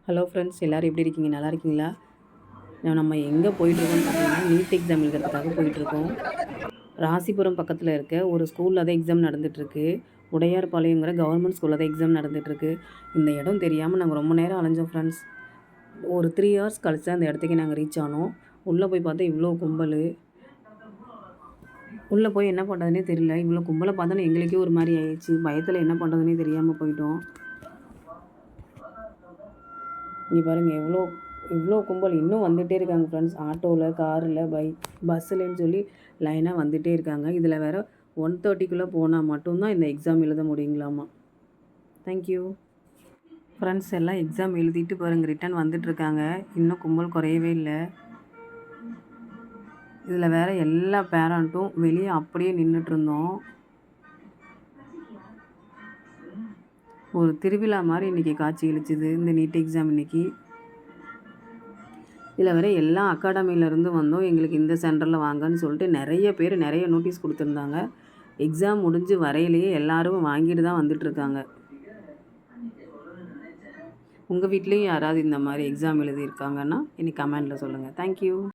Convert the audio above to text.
Hello friends, எல்லோரும் எப்படி இருக்கீங்க? நல்லா இருக்கீங்களா? நம்ம எங்கே போயிட்டுருக்கோம்னு பார்த்தீங்கன்னா, நீட் எக்ஸாம் எழுதுறதுக்காக போயிட்டுருக்கோம். ராசிபுரம் பக்கத்தில் இருக்க ஒரு ஸ்கூலில் தான் எக்ஸாம் நடந்துகிட்ருக்கு. உடையார்பாளையங்கிற கவர்மெண்ட் ஸ்கூலில் தான் எக்ஸாம் நடந்துகிட்ருக்கு. இந்த இடம் தெரியாமல் நாங்கள் ரொம்ப நேரம் அலைஞ்சோம் ஃப்ரெண்ட்ஸ். ஒரு 3 ஹவர்ஸ் கழிச்சு தான் அந்த இடத்துக்கே நாங்கள் ரீச் ஆனோம். உள்ளே போய் பார்த்தா இவ்வளோ கும்பல். உள்ளே போய் என்ன பண்ணுறதுனே தெரியல. இவ்வளோ கும்பலை பார்த்தோன்னே எங்களுக்கே ஒரு மாதிரி ஆயிடுச்சு. பயத்தில் என்ன பண்ணுறதுனே தெரியாமல் போயிட்டோம். இங்கே பாருங்கள், இவ்வளோ கும்பல் இன்னும் வந்துகிட்டே இருக்காங்க ஃப்ரெண்ட்ஸ். ஆட்டோவில், காரில், பஸ்ஸுலன்னு சொல்லி லைனாக வந்துகிட்டே இருக்காங்க. இதில் வேறு 1:30க்குள்ளே போனால் மட்டும்தான் இந்த எக்ஸாம் எழுத முடியுங்களாமா. Thank you friends. எல்லாம் எக்ஸாம் எழுதிட்டு பாருங்கள் ரிட்டன் வந்துட்டுருக்காங்க. இன்னும் கும்பல் குறையவே இல்லை. இதில் வேறு எல்லா பேரண்ட்டும் வெளியே அப்படியே நின்றுட்டுருந்தோம். ஒரு திருவிழா மாதிரி இன்றைக்கி காட்சி அளிச்சுது இந்த நீட் எக்ஸாம் இன்றைக்கி. இதில் வேறு எல்லா அகாடமியிலேருந்து வந்தோம். எங்களுக்கு இந்த சென்டரில் வாங்கன்னு சொல்லிட்டு நிறைய பேர் நிறைய நோட்டீஸ் கொடுத்துருந்தாங்க. எக்ஸாம் முடிஞ்சு வரையிலேயே எல்லோரும் வாங்கிட்டு தான் வந்துட்டுருக்காங்க. உங்கள் வீட்லேயும் யாராவது இந்த மாதிரி எக்ஸாம் எழுதியிருக்காங்கன்னா இன்றைக்கி கமெண்டில் சொல்லுங்கள். தேங்க்யூ.